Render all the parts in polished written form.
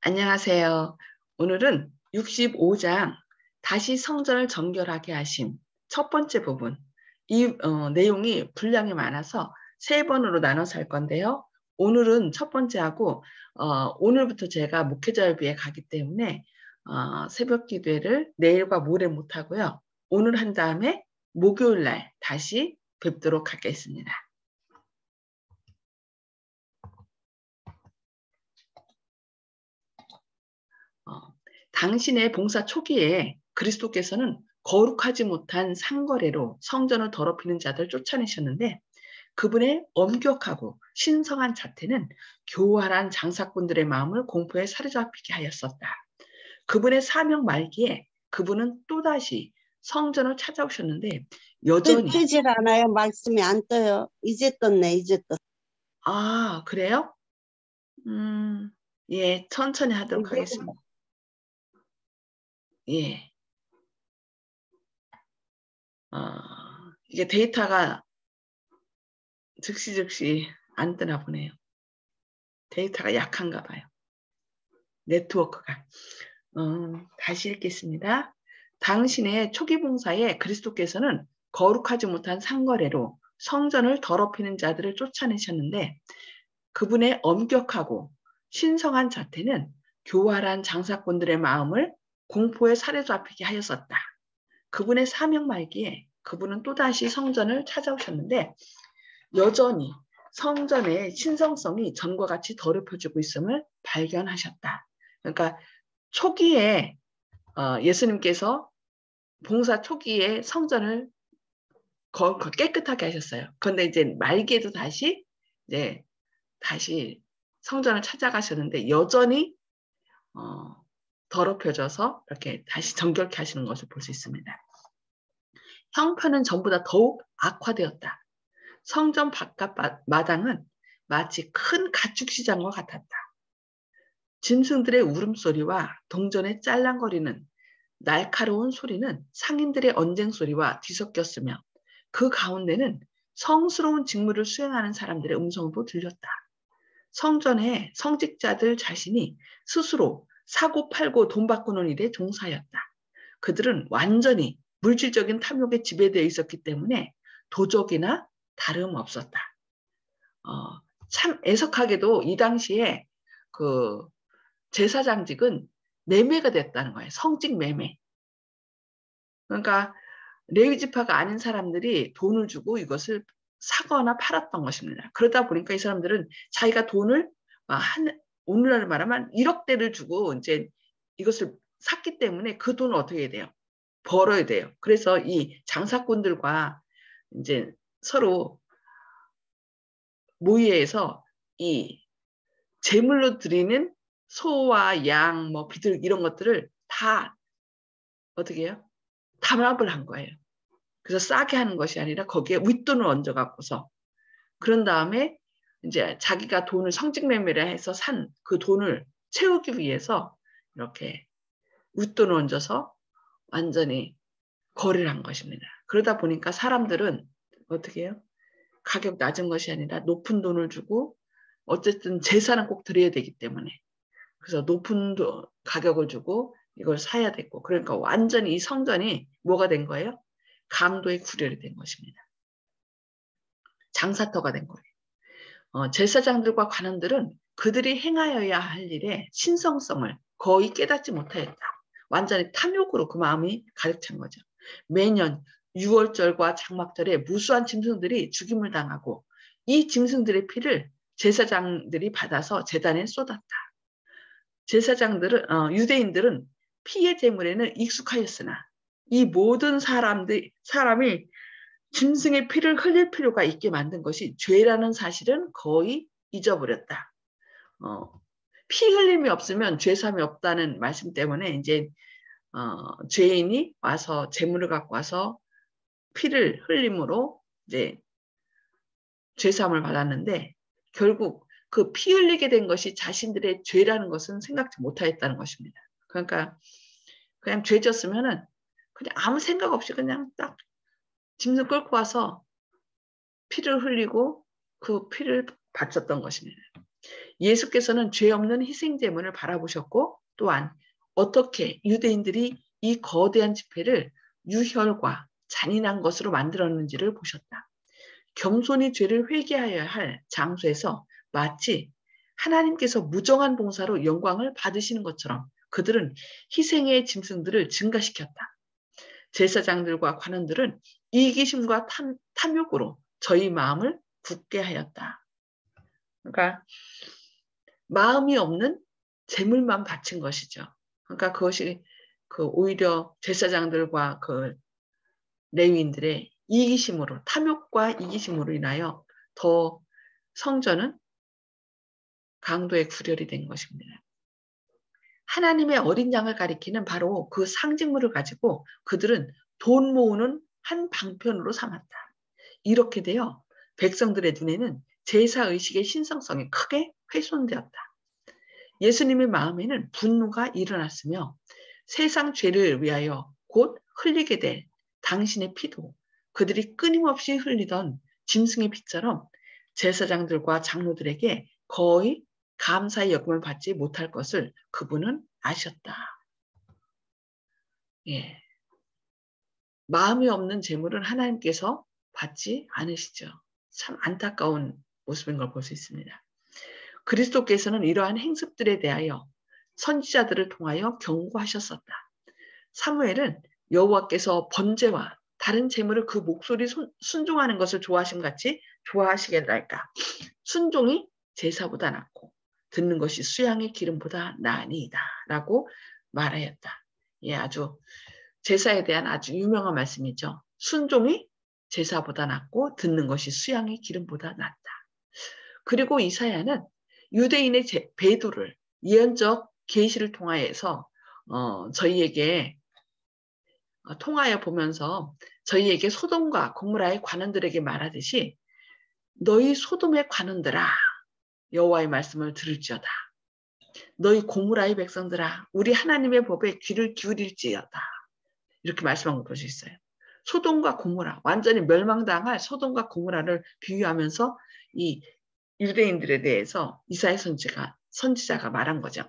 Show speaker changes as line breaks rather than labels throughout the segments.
안녕하세요. 오늘은 65장 다시 성전을 정결하게 하심 첫 번째 부분. 이 내용이 분량이 많아서 세 번으로 나눠서 할 건데요. 오늘은 첫 번째하고 오늘부터 제가 목회자협의회 가기 때문에 새벽 기도회를 내일과 모레 못하고요. 오늘 한 다음에 목요일 날 다시 뵙도록 하겠습니다. 당신의 봉사 초기에 그리스도께서는 거룩하지 못한 상거래로 성전을 더럽히는 자들 쫓아내셨는데 그분의 엄격하고 신성한 자태는 교활한 장사꾼들의 마음을 공포에 사로잡히게 하였었다. 그분의 사명 말기에 그분은 또다시 성전을 찾아오셨는데 여전히
뜨질 않아요. 말씀이 안 떠요. 이제 떴네. 이제 떴.
아, 그래요? 예, 천천히 하도록 하겠습니다. 예. 이게 데이터가 즉시 안 뜨나 보네요. 데이터가 약한가 봐요. 네트워크가. 다시 읽겠습니다. 당신의 초기 봉사에 그리스도께서는 거룩하지 못한 상거래로 성전을 더럽히는 자들을 쫓아내셨는데 그분의 엄격하고 신성한 자태는 교활한 장사꾼들의 마음을 공포에 사로잡히게 하였었다. 그분의 사명 말기에 그분은 또다시 성전을 찾아오셨는데 여전히 성전의 신성성이 전과 같이 더럽혀지고 있음을 발견하셨다. 그러니까 초기에 예수님께서 봉사 초기에 성전을 깨끗하게 하셨어요. 그런데 이제 말기에도 다시 성전을 찾아가셨는데 여전히 더럽혀져서 이렇게 다시 정결케 하시는 것을 볼 수 있습니다. 형편은 전보다 더욱 악화되었다. 성전 바깥 마당은 마치 큰 가축시장과 같았다. 짐승들의 울음소리와 동전의 짤랑거리는 날카로운 소리는 상인들의 언쟁 소리와 뒤섞였으며 그 가운데는 성스러운 직무를 수행하는 사람들의 음성도 들렸다. 성전의 성직자들 자신이 스스로 사고 팔고 돈 바꾸는 일에 종사하였다. 그들은 완전히 물질적인 탐욕에 지배되어 있었기 때문에 도적이나 다름없었다. 참 애석하게도 이 당시에 그 제사장직은 매매가 됐다는 거예요. 성직 매매. 그러니까 레위 지파가 아닌 사람들이 돈을 주고 이것을 사거나 팔았던 것입니다. 그러다 보니까 이 사람들은 자기가 돈을 오늘날 말하면 1억대를 주고 이제 이것을 샀기 때문에 그 돈을 어떻게 해야 돼요? 벌어야 돼요. 그래서 이 장사꾼들과 이제 서로 모의해서 이 제물로 드리는 소와 양, 비둘기 이런 것들을 다 어떻게 해요? 담합을 한 거예요. 그래서 싸게 하는 것이 아니라 거기에 윗돈을 얹어 갖고서 그런 다음에 이제 자기가 돈을 성직 매매를 해서 산 그 돈을 채우기 위해서 이렇게 윗돈을 얹어서 완전히 거래를 한 것입니다. 그러다 보니까 사람들은 어떻게 해요? 가격 낮은 것이 아니라 높은 돈을 주고 어쨌든 제사는 꼭 드려야 되기 때문에 그래서 높은 가격을 주고 이걸 사야 됐고 그러니까 완전히 이 성전이 뭐가 된 거예요? 강도의 구렬이 된 것입니다. 장사터가 된 거예요. 제사장들과 관원들은 그들이 행하여야 할 일의 신성성을 거의 깨닫지 못하였다. 완전히 탐욕으로 그 마음이 가득 찬 거죠. 매년 6월절과 장막절에 무수한 짐승들이 죽임을 당하고 이 짐승들의 피를 제사장들이 받아서 제단에 쏟았다. 유대인들은 피의 제물에는 익숙하였으나 이 모든 사람이 짐승의 피를 흘릴 필요가 있게 만든 것이 죄라는 사실은 거의 잊어버렸다. 피 흘림이 없으면 죄삼이 없다는 말씀 때문에 이제 죄인이 와서 제물을 갖고 와서 피를 흘림으로 이제 죄삼을 받았는데 결국 그 피 흘리게 된 것이 자신들의 죄라는 것은 생각지 못하였다는 것입니다. 그러니까 그냥 죄 졌으면은 그냥 아무 생각 없이 그냥 딱 짐승 끌고 와서 피를 흘리고 그 피를 바쳤던 것입니다. 예수께서는 죄 없는 희생제물을 바라보셨고 또한 어떻게 유대인들이 이 거대한 집회를 유혈과 잔인한 것으로 만들었는지를 보셨다. 겸손히 죄를 회개하여야 할 장소에서 마치 하나님께서 무정한 봉사로 영광을 받으시는 것처럼 그들은 희생의 짐승들을 증가시켰다. 제사장들과 관원들은 이기심과 탐욕으로 저희 마음을 굳게 하였다. 그러니까 마음이 없는 재물만 바친 것이죠. 그러니까 그것이 오히려 제사장들과 레위인들의 이기심으로, 탐욕과 이기심으로 인하여 더 성전은 강도의 구렬이 된 것입니다. 하나님의 어린 양을 가리키는 바로 그 상징물을 가지고 그들은 돈 모으는 한 방편으로 삼았다. 이렇게 되어 백성들의 눈에는 제사의식의 신성성이 크게 훼손되었다. 예수님의 마음에는 분노가 일어났으며 세상 죄를 위하여 곧 흘리게 될 당신의 피도 그들이 끊임없이 흘리던 짐승의 피처럼 제사장들과 장로들에게 거의 감사의 여김을 받지 못할 것을 그분은 아셨다. 예. 마음이 없는 재물은 하나님께서 받지 않으시죠. 참 안타까운 모습인 걸 볼 수 있습니다. 그리스도께서는 이러한 행습들에 대하여 선지자들을 통하여 경고하셨었다. 사무엘은 여호와께서 번제와 다른 제물을 그 목소리 순종하는 것을 좋아하심 같이 좋아하시겠달까. 순종이 제사보다 낫고 듣는 것이 수양의 기름보다 나으니이다 라고 말하였다. 예, 아주 제사에 대한 아주 유명한 말씀이죠. 순종이 제사보다 낫고 듣는 것이 수양의 기름보다 낫다. 그리고 이사야는 유대인의 배도를 예언적 계시를 통하여서 저희에게 통하여 보면서 저희에게 소돔과 고모라의 관원들에게 말하듯이 너희 소돔의 관원들아 여호와의 말씀을 들을지어다. 너희 고모라의 백성들아 우리 하나님의 법에 귀를 기울일지어다. 이렇게 말씀한 걸 볼 수 있어요. 소돔과 고모라 완전히 멸망당할 소돔과 고모라를 비유하면서 이 유대인들에 대해서 이사야 선지자가 말한 거죠.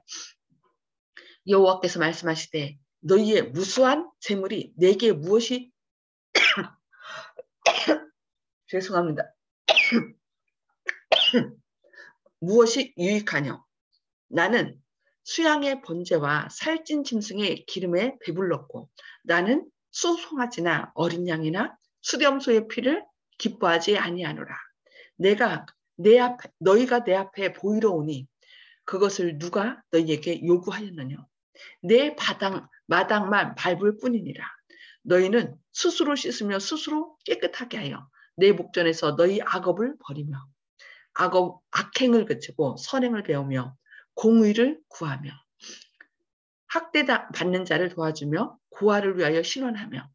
여호와께서 말씀하시되 너희의 무수한 재물이 내게 무엇이 죄송합니다. 무엇이 유익하뇨? 나는 수양의 번제와 살찐 짐승의 기름에 배불렀고 나는 수송아지나 어린 양이나 수렴소의 피를 기뻐하지 아니하노라. 너희가 내 앞에 보이러 오니 그것을 누가 너희에게 요구하였느냐? 내 마당만 밟을 뿐이니라. 너희는 스스로 씻으며 스스로 깨끗하게 하여 내 목전에서 너희 악업을 버리며 악행을 그치고 선행을 배우며 공의를 구하며 학대받는 자를 도와주며 고아를 위하여 신원하며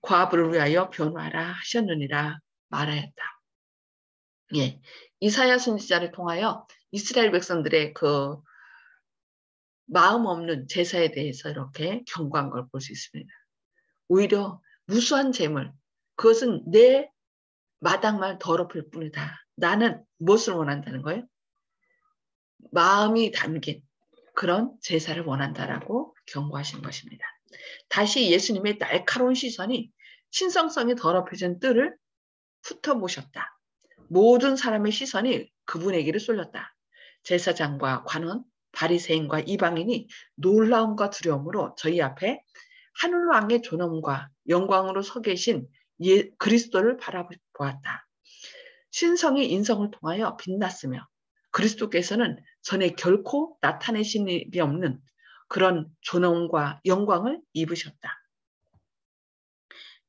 과부를 위하여 변호하라 하셨느니라 말하였다. 예, 이사야 선지자를 통하여 이스라엘 백성들의 그 마음 없는 제사에 대해서 이렇게 경고한 걸 볼 수 있습니다. 오히려 무수한 재물, 그것은 내 마당만 더럽힐 뿐이다. 나는 무엇을 원한다는 거예요? 마음이 담긴 그런 제사를 원한다라고 경고하신 것입니다. 다시 예수님의 날카로운 시선이 신성성이 더럽혀진 뜰을 훑어보셨다. 모든 사람의 시선이 그분에게로 쏠렸다. 제사장과 관원, 바리새인과 이방인이 놀라움과 두려움으로 저희 앞에 하늘왕의 존엄과 영광으로 서 계신 그리스도를 바라보았다. 신성이 인성을 통하여 빛났으며 그리스도께서는 전에 결코 나타내신 일이 없는 그런 존엄과 영광을 입으셨다.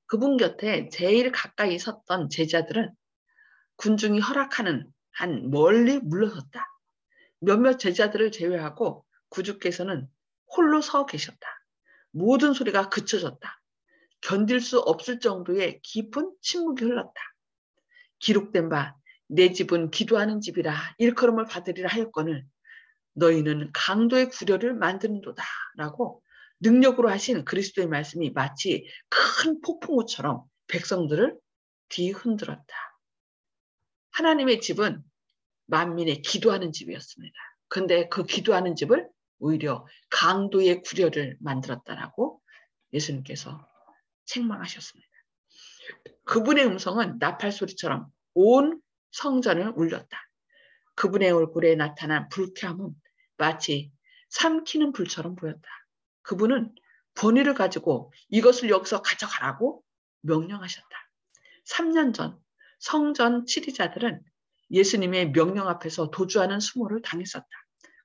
그분 곁에 제일 가까이 섰던 제자들은 군중이 허락하는 한 멀리 물러섰다. 몇몇 제자들을 제외하고 구주께서는 홀로 서 계셨다. 모든 소리가 그쳐졌다. 견딜 수 없을 정도의 깊은 침묵이 흘렀다. 기록된 바 내 집은 기도하는 집이라 일컬음을 받으리라 하였거늘 너희는 강도의 구려를 만드는도다 라고 능력으로 하신 그리스도의 말씀이 마치 큰 폭풍우처럼 백성들을 뒤흔들었다. 하나님의 집은 만민의 기도하는 집이었습니다. 근데 그 기도하는 집을 오히려 강도의 구려를 만들었다라고 예수님께서 책망하셨습니다. 그분의 음성은 나팔 소리처럼 온 성전을 울렸다. 그분의 얼굴에 나타난 불쾌함은 마치 삼키는 불처럼 보였다. 그분은 권위를 가지고 이것을 여기서 가져가라고 명령하셨다. 3년 전 성전 치리자들은 예수님의 명령 앞에서 도주하는 수모를 당했었다.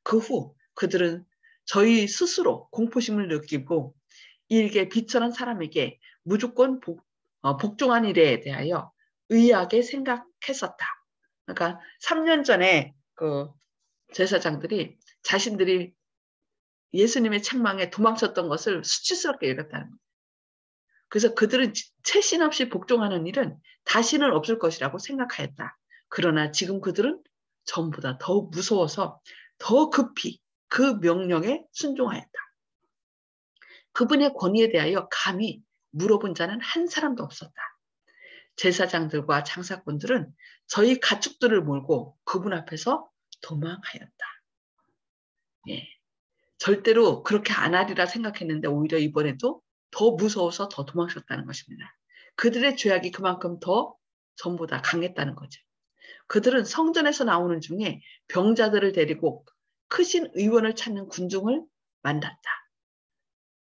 그 후 그들은 저희 스스로 공포심을 느끼고 일개 비천한 사람에게 무조건 복종한 일에 대하여 의아하게 생각했었다. 그러니까 3년 전에 그 제사장들이 자신들이 예수님의 책망에 도망쳤던 것을 수치스럽게 여겼다는 거예요. 그래서 그들은 채신 없이 복종하는 일은 다시는 없을 것이라고 생각하였다. 그러나 지금 그들은 전보다 더 무서워서 더 급히 그 명령에 순종하였다. 그분의 권위에 대하여 감히 물어본 자는 한 사람도 없었다. 제사장들과 장사꾼들은 저희 가축들을 몰고 그분 앞에서 도망하였다. 예, 절대로 그렇게 안 하리라 생각했는데 오히려 이번에도 더 무서워서 더 도망쳤다는 것입니다. 그들의 죄악이 그만큼 더 전보다 강했다는 거죠. 그들은 성전에서 나오는 중에 병자들을 데리고 크신 의원을 찾는 군중을 만났다.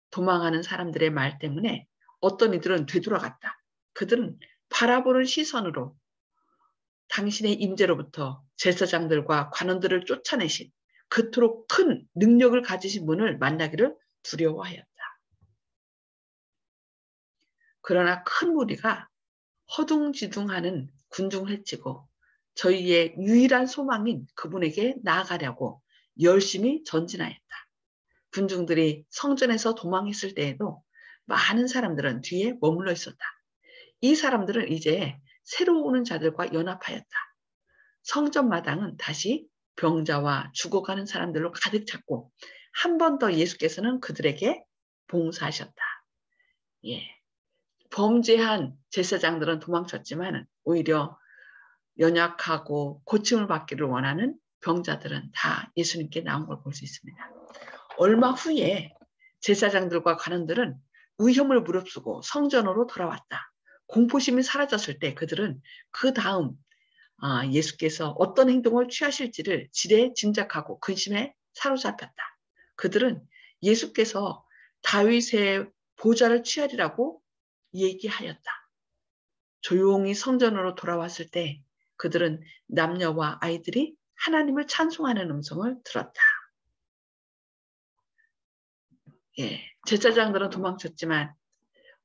도망하는 사람들의 말 때문에 어떤 이들은 되돌아갔다. 그들은 바라보는 시선으로 당신의 임재로부터 제사장들과 관원들을 쫓아내신 그토록 큰 능력을 가지신 분을 만나기를 두려워하였다. 그러나 큰 무리가 허둥지둥하는 군중을 해치고 저희의 유일한 소망인 그분에게 나아가려고 열심히 전진하였다. 군중들이 성전에서 도망했을 때에도 많은 사람들은 뒤에 머물러 있었다. 이 사람들은 이제 새로 오는 자들과 연합하였다. 성전 마당은 다시 병자와 죽어가는 사람들로 가득 찼고 한 번 더 예수께서는 그들에게 봉사하셨다. 예. 범죄한 제사장들은 도망쳤지만 오히려 연약하고 고침을 받기를 원하는 병자들은 다 예수님께 나온 걸 볼 수 있습니다. 얼마 후에 제사장들과 관원들은 위험을 무릅쓰고 성전으로 돌아왔다. 공포심이 사라졌을 때 그들은 그 다음 예수께서 어떤 행동을 취하실지를 지레 짐작하고 근심에 사로잡혔다. 그들은 예수께서 다윗의 보좌를 취하리라고 얘기하였다. 조용히 성전으로 돌아왔을 때 그들은 남녀와 아이들이 하나님을 찬송하는 음성을 들었다. 예, 제사장들은 도망쳤지만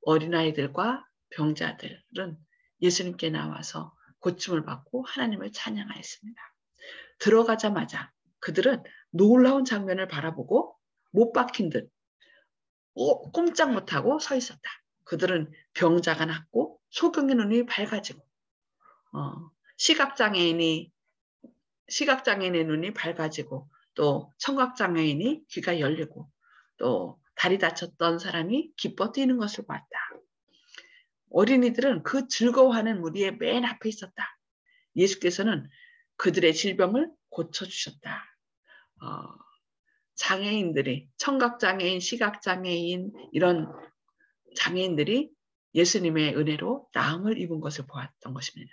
어린아이들과 병자들은 예수님께 나와서 고침을 받고 하나님을 찬양하였습니다. 들어가자마자 그들은 놀라운 장면을 바라보고 못 박힌 듯 꼼짝 못하고 서 있었다. 그들은 병자가 낫고 소경의 눈이 밝아지고 시각장애인의 눈이 밝아지고 또 청각장애인이 귀가 열리고 또 다리 다쳤던 사람이 기뻐 뛰는 것을 봤다. 어린이들은 그 즐거워하는 무리의 맨 앞에 있었다. 예수께서는 그들의 질병을 고쳐주셨다. 장애인들이 청각장애인, 시각장애인 이런 장애인들이 예수님의 은혜로 나음을 입은 것을 보았던 것입니다.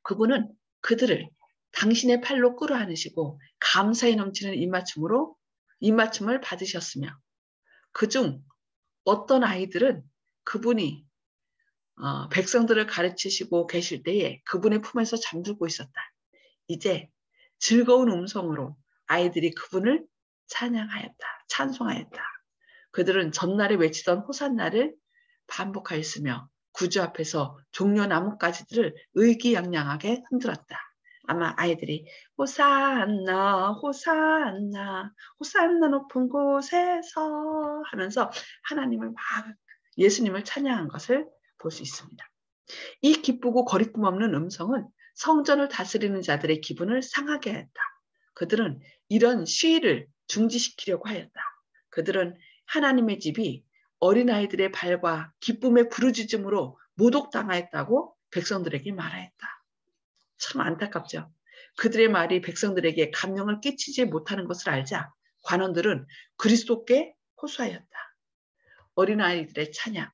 그분은 그들을 당신의 팔로 끌어안으시고 감사에 넘치는 입맞춤을 받으셨으며 그중 어떤 아이들은 그분이 백성들을 가르치시고 계실 때에 그분의 품에서 잠들고 있었다. 이제 즐거운 음성으로 아이들이 그분을 찬양하였다. 찬송하였다. 그들은 전날에 외치던 호산나를 반복하였으며 구주 앞에서 종려 나뭇가지들을 의기양양하게 흔들었다. 아마 아이들이 호산나 호산나 호산나 높은 곳에서 하면서 하나님을 막 예수님을 찬양한 것을 볼 수 있습니다. 이 기쁘고 거리낌 없는 음성은 성전을 다스리는 자들의 기분을 상하게 했다. 그들은 이런 시위를 중지시키려고 하였다. 그들은 하나님의 집이 어린아이들의 발과 기쁨의 부르짖음으로 모독당하였다고 백성들에게 말하였다. 참 안타깝죠. 그들의 말이 백성들에게 감명을 끼치지 못하는 것을 알자 관원들은 그리스도께 호소하였다. 어린아이들의 찬양.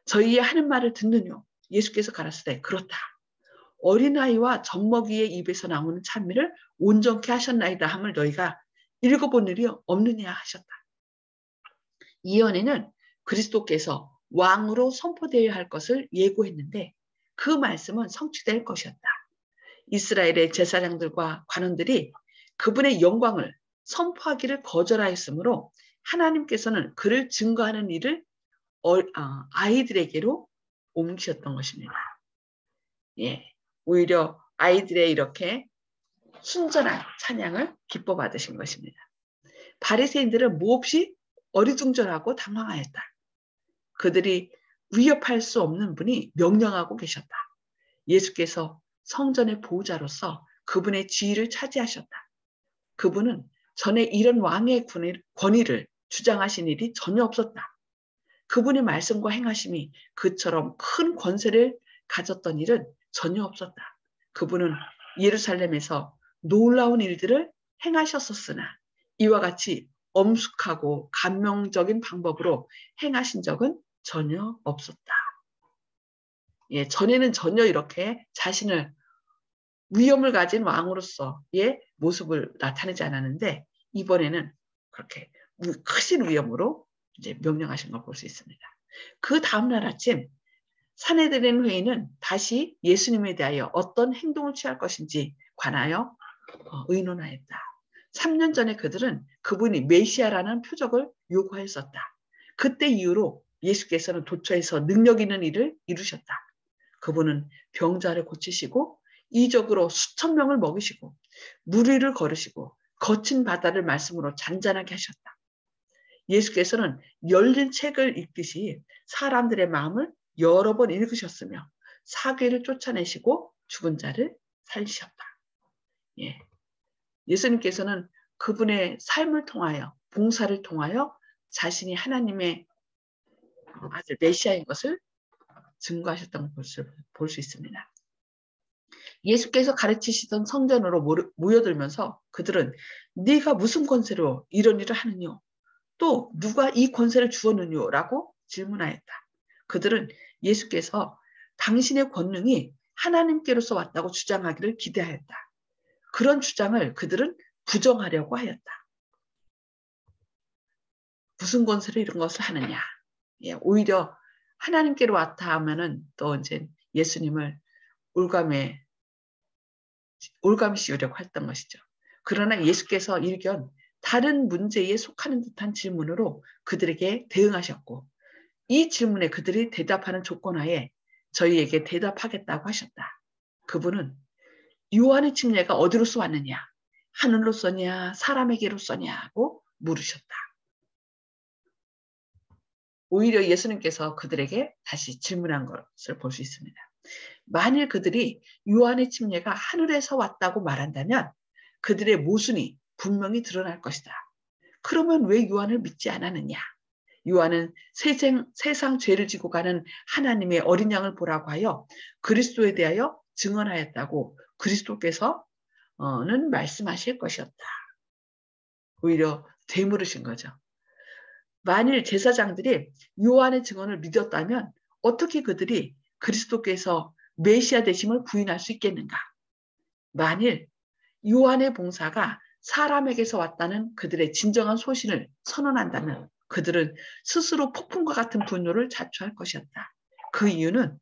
저희의 하는 말을 듣느뇨. 예수께서 가라사대 그렇다. 어린아이와 젖먹이의 입에서 나오는 찬미를 온전케 하셨나이다 함을 너희가 읽어본 일이 없느냐 하셨다. 이 연에는 그리스도께서 왕으로 선포되어야 할 것을 예고했는데 그 말씀은 성취될 것이었다. 이스라엘의 제사장들과 관원들이 그분의 영광을 선포하기를 거절하였으므로 하나님께서는 그를 증거하는 일을 아이들에게로 옮기셨던 것입니다. 예, 오히려 아이들의 이렇게 순전한 찬양을 기뻐 받으신 것입니다. 바리새인들은 몹시 어리둥절하고 당황하였다. 그들이 위협할 수 없는 분이 명령하고 계셨다. 예수께서 성전의 보호자로서 그분의 지위를 차지하셨다. 그분은 전에 이런 왕의 권위를 주장하신 일이 전혀 없었다. 그분의 말씀과 행하심이 그처럼 큰 권세를 가졌던 일은 전혀 없었다. 그분은 예루살렘에서 놀라운 일들을 행하셨었으나 이와 같이 엄숙하고 감명적인 방법으로 행하신 적은 전혀 없었다. 예, 전에는 전혀 이렇게 자신을 위엄을 가진 왕으로서의 모습을 나타내지 않았는데 이번에는 그렇게 크신 위엄으로 이제 명령하신 걸 볼 수 있습니다. 그 다음날 아침 산헤드린 회의는 다시 예수님에 대하여 어떤 행동을 취할 것인지 관하여 의논하였다. 3년 전에 그들은 그분이 메시아라는 표적을 요구하였었다. 그때 이후로 예수께서는 도처에서 능력 있는 일을 이루셨다. 그분은 병자를 고치시고 이적으로 수천 명을 먹이시고 물 위를 걸으시고 거친 바다를 말씀으로 잔잔하게 하셨다. 예수께서는 열린 책을 읽듯이 사람들의 마음을 여러 번 읽으셨으며 사귀를 쫓아내시고 죽은 자를 살리셨다. 예. 예수님께서는 그분의 삶을 통하여 봉사를 통하여 자신이 하나님의 아들 메시아인 것을 증거하셨던 것을 볼 수 있습니다. 예수께서 가르치시던 성전으로 모여들면서 그들은 네가 무슨 권세로 이런 일을 하느뇨? 또 누가 이 권세를 주었느뇨? 라고 질문하였다. 그들은 예수께서 당신의 권능이 하나님께로서 왔다고 주장하기를 기대하였다. 그런 주장을 그들은 부정하려고 하였다. 무슨 권세로 이런 것을 하느냐? 예, 오히려 하나님께로 왔다 하면은 또 이제 예수님을 올감이 씌우려고 했던 것이죠. 그러나 예수께서 일견 다른 문제에 속하는 듯한 질문으로 그들에게 대응하셨고 이 질문에 그들이 대답하는 조건하에 저희에게 대답하겠다고 하셨다. 그분은 요한의 침례가 어디로서 왔느냐? 하늘로서냐? 사람에게로서냐고 물으셨다. 오히려 예수님께서 그들에게 다시 질문한 것을 볼 수 있습니다. 만일 그들이 요한의 침례가 하늘에서 왔다고 말한다면 그들의 모순이 분명히 드러날 것이다. 그러면 왜 요한을 믿지 않았느냐? 요한은 세상 죄를 지고 가는 하나님의 어린 양을 보라고 하여 그리스도에 대하여 증언하였다고 그리스도께서는 말씀하실 것이었다. 오히려 되물으신 거죠. 만일 제사장들이 요한의 증언을 믿었다면 어떻게 그들이 그리스도께서 메시아 되심을 부인할 수 있겠는가? 만일 요한의 봉사가 사람에게서 왔다는 그들의 진정한 소신을 선언한다면 그들은 스스로 폭풍과 같은 분노를 자초할 것이었다. 그 이유는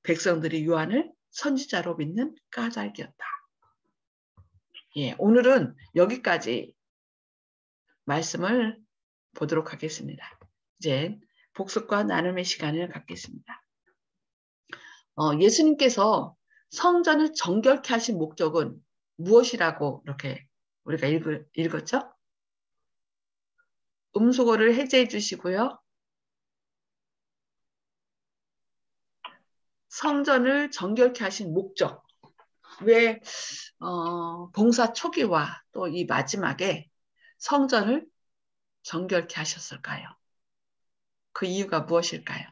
백성들이 요한을 선지자로 믿는 까닭이었다. 예, 오늘은 여기까지 말씀을 보도록 하겠습니다. 이제 복습과 나눔의 시간을 갖겠습니다. 예수님께서 성전을 정결케 하신 목적은 무엇이라고 이렇게 우리가 읽었죠? 음소거를 해제해 주시고요. 성전을 정결케 하신 목적. 왜 봉사 초기와 또 이 마지막에 성전을 정결케 하셨을까요? 그 이유가 무엇일까요?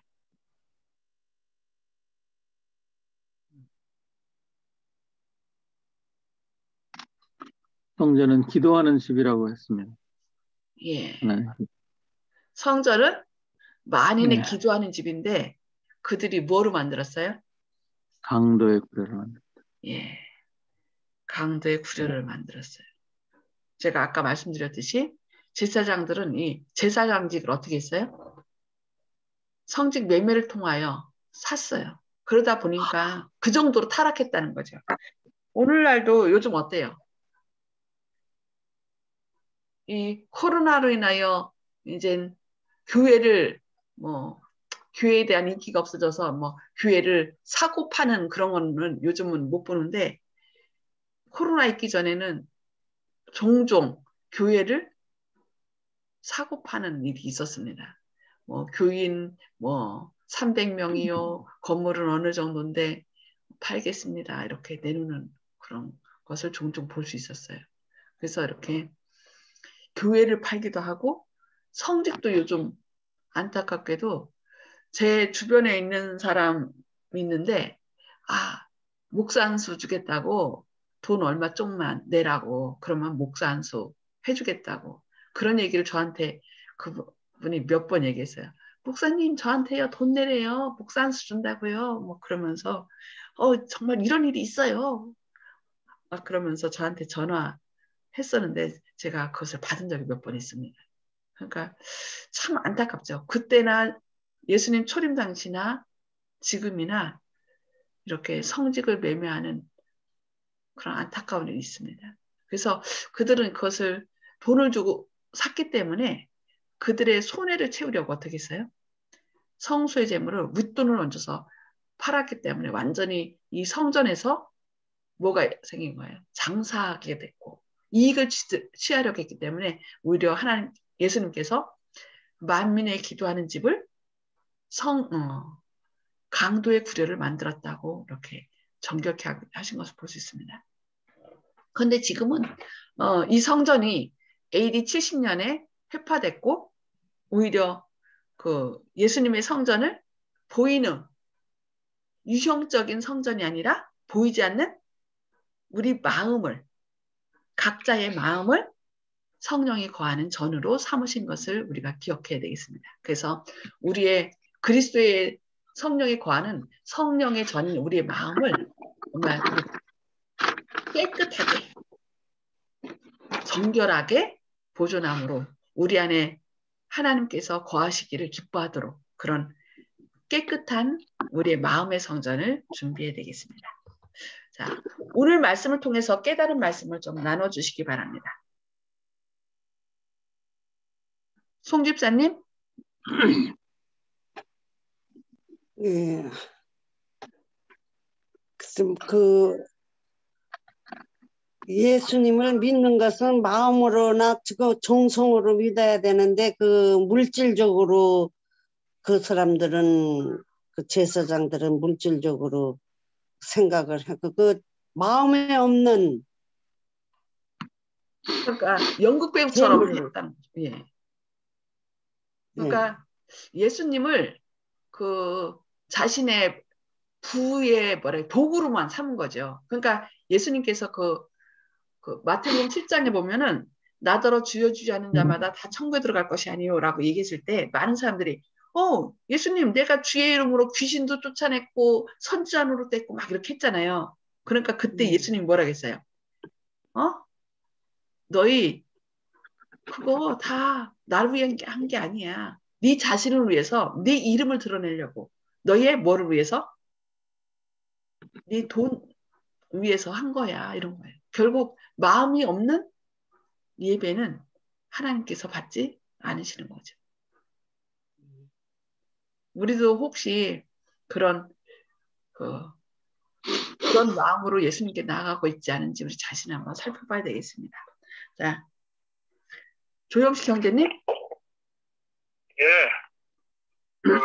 성전은 기도하는 집이라고 했습니다.
예.
하나님.
성전은 만인의
네.
기도하는 집인데 그들이 뭐로 만들었어요?
강도의 구례를 만들었다.
예. 강도의 구려를 만들었어요. 제가 아까 말씀드렸듯이 제사장들은 이 제사장직을 어떻게 했어요? 성직 매매를 통하여 샀어요. 그러다 보니까 그 정도로 타락했다는 거죠. 오늘날도 요즘 어때요? 이 코로나로 인하여 이제 교회를 뭐 교회에 대한 인기가 없어져서 뭐 교회를 사고 파는 그런 거는 요즘은 못 보는데 코로나 있기 전에는 종종 교회를 사고 파는 일이 있었습니다. 뭐 교인 뭐 300명이요. 건물은 어느 정도인데 팔겠습니다. 이렇게 내놓는 그런 것을 종종 볼 수 있었어요. 그래서 이렇게 교회를 팔기도 하고 성직도 요즘 안타깝게도 제 주변에 있는 사람이 있는데 목사 안수 주겠다고 돈 얼마 쪽만 내라고 그러면 목사 안수 해주겠다고 그런 얘기를 저한테 그분이 몇 번 얘기했어요. 목사님 저한테요 돈 내래요. 목사 안수 준다고요. 뭐 그러면서 정말 이런 일이 있어요. 막 그러면서 저한테 전화했었는데 제가 그것을 받은 적이 몇 번 있습니다. 그러니까 참 안타깝죠. 그때나 예수님 초림 당시나 지금이나 이렇게 성직을 매매하는 그런 안타까운 일이 있습니다. 그래서 그들은 그것을 돈을 주고 샀기 때문에 그들의 손해를 채우려고 어떻게 했어요? 성소의 재물을 윗돈을 얹어서 팔았기 때문에 완전히 이 성전에서 뭐가 생긴 거예요? 장사하게 됐고 이익을 취하려고 했기 때문에 오히려 하나님 예수님께서 만민의 기도하는 집을 강도의 구례를 만들었다고 이렇게 정결케 하신 것을 볼 수 있습니다. 그런데 지금은 이 성전이 AD 70년에 회파됐고 오히려 그 예수님의 성전을 보이는 유형적인 성전이 아니라 보이지 않는 우리 마음을 각자의 마음을 성령이 거하는 전으로 삼으신 것을 우리가 기억해야 되겠습니다. 그래서 우리의 그리스도의 성령이 거하는 성령의 전인 우리의 마음을 정말 깨끗하게 정결하게 보존함으로 우리 안에 하나님께서 거하시기를 기뻐하도록 그런 깨끗한 우리의 마음의 성전을 준비해야 되겠습니다. 자, 오늘 말씀을 통해서 깨달은 말씀을 좀 나눠주시기 바랍니다. 송 집사님?
예. 그 예수님을 믿는 것은 마음으로나 정성으로 믿어야 되는데 그 물질적으로 그 사람들은 그 제사장들은 물질적으로 생각을 하고 그 마음에 없는
그러니까 연극 배우처럼
재물.
그렇다는 거죠. 예. 그러니까 예수님을 그 자신의 부의 도구로만 삼은 거죠. 그러니까 예수님께서 그 마태복음 7장에 보면은 나더러 주여 주여 하는 자마다 다 천국에 들어갈 것이 아니요라고 얘기했을 때 많은 사람들이 예수님 내가 주의 이름으로 귀신도 쫓아냈고 선지자로 됐고 막 이렇게 했잖아요. 그러니까 그때 예수님이 뭐라고 했어요? 너희 그거 다 나를 위한 한 게 아니야. 네 자신을 위해서 네 이름을 드러내려고 너희의 뭐를 위해서? 네 돈 위해서 한 거야. 이런 거예요. 결국 마음이 없는 예배는 하나님께서 받지 않으시는 거죠. 우리도 혹시 그런 마음으로 예수님께 나아가고 있지 않은지 우리 자신을 한번 살펴봐야 되겠습니다. 자, 조영식 형제님?
예. 힘을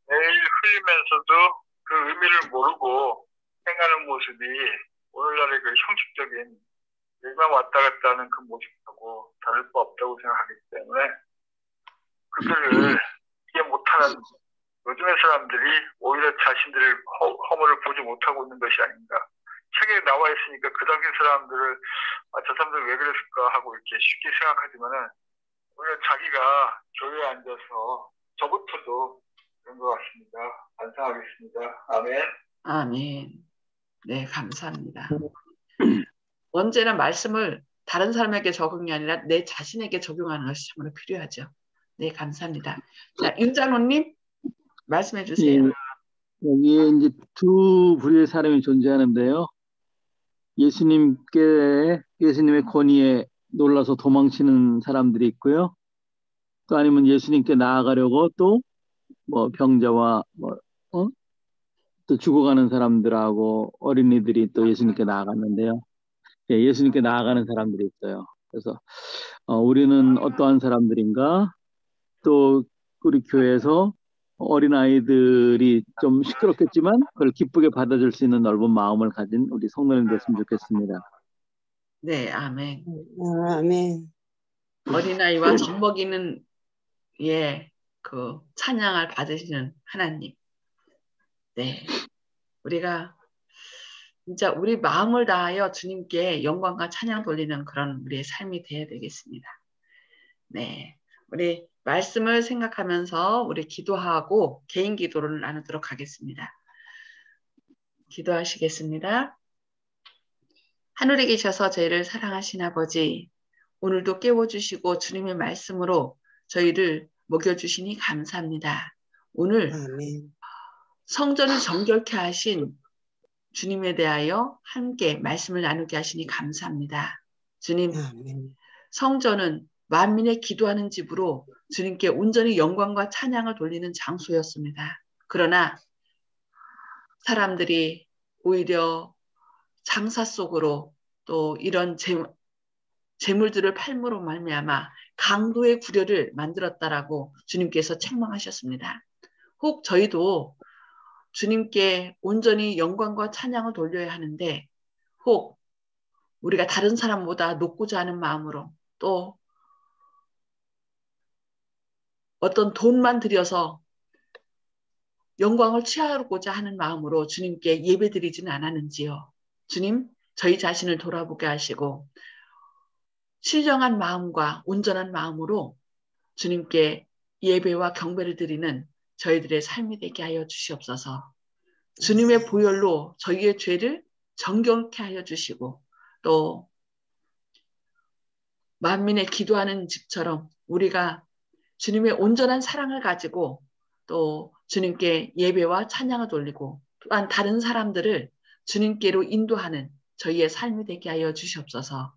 매일 흘리면서도 그 의미를 모르고 행하는 모습이 오늘날의 그 형식적인 일만 왔다 갔다 하는 그 모습하고 다를 바 없다고 생각하기 때문에 그들을 이해 못하는 요즘의 사람들이 오히려 자신들의 허물을 보지 못하고 있는 것이 아닌가. 책에 나와 있으니까 그 당시 사람들을 저 사람들 왜 그랬을까 하고 이렇게 쉽게 생각하지만은 오히려 자기가 교회에 앉아서 저부터도 그런 것 같습니다. 반성하겠습니다. 아멘.
아멘. 네, 감사합니다. 언제나 말씀을 다른 사람에게 적용이 아니라 내 자신에게 적용하는 것이 참으로 필요하죠. 네, 감사합니다. 자, 윤장로님 말씀해 주세요.
예, 여기에 이제 두 부류의 사람이 존재하는데요. 예수님의 권위에 놀라서 도망치는 사람들이 있고요. 또 아니면 예수님께 나아가려고 또 뭐 병자와 또 죽어가는 사람들하고 어린이들이 또 예수님께 나아갔는데요. 예, 예수님께 나아가는 사람들이 있어요. 그래서 우리는 어떠한 사람들인가? 또 우리 교회에서 어린아이들이 좀 시끄럽겠지만 그걸 기쁘게 받아줄 수 있는 넓은 마음을 가진 우리 성도님 됐으면 좋겠습니다.
네, 아멘.
아멘.
어린아이와 젖먹이는 그 찬양을 받으시는 하나님. 네, 우리가 진짜 우리 마음을 다하여 주님께 영광과 찬양 돌리는 그런 우리의 삶이 되어야 되겠습니다. 네, 우리 말씀을 생각하면서 우리 기도하고 개인 기도를 나누도록 하겠습니다. 기도하시겠습니다. 하늘에 계셔서 저희를 사랑하신 아버지, 오늘도 깨워주시고 주님의 말씀으로 저희를 먹여주시니 감사합니다. 오늘
아멘.
성전을 정결케 하신 주님에 대하여 함께 말씀을 나누게 하시니 감사합니다. 주님,
아멘.
성전은 만민의 기도하는 집으로 주님께 온전히 영광과 찬양을 돌리는 장소였습니다. 그러나 사람들이 오히려 장사 속으로 또 이런 재물들을 팔므로 말미암아 강도의 구려를 만들었다라고 주님께서 책망하셨습니다. 혹 저희도 주님께 온전히 영광과 찬양을 돌려야 하는데 혹 우리가 다른 사람보다 높고자 하는 마음으로 또 어떤 돈만 들여서 영광을 취하고자 하는 마음으로 주님께 예배드리지는 않았는지요. 주님, 저희 자신을 돌아보게 하시고 신령한 마음과 온전한 마음으로 주님께 예배와 경배를 드리는 저희들의 삶이 되게 하여 주시옵소서. 주님의 보혈로 저희의 죄를 정결케 하여 주시고 또 만민의 기도하는 집처럼 우리가 주님의 온전한 사랑을 가지고 또 주님께 예배와 찬양을 돌리고 또한 다른 사람들을 주님께로 인도하는 저희의 삶이 되게 하여 주시옵소서.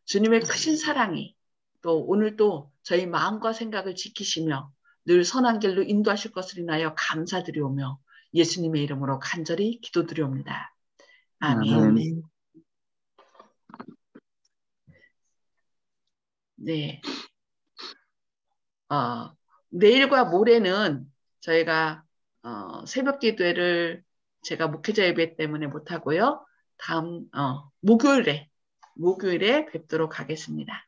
주님의 크신 사랑이 또 오늘도 저희 마음과 생각을 지키시며 늘 선한 길로 인도하실 것을 인하여 감사드리오며 예수님의 이름으로 간절히 기도드리옵니다. 아멘.
아멘.
네. 내일과 모레는 저희가 새벽 기도회를 제가 목회자 예배 때문에 못하고요. 다음 목요일에 뵙도록 하겠습니다.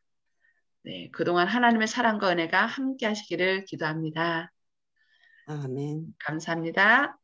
네, 그동안 하나님의 사랑과 은혜가 함께 하시기를 기도합니다.
아멘.
감사합니다.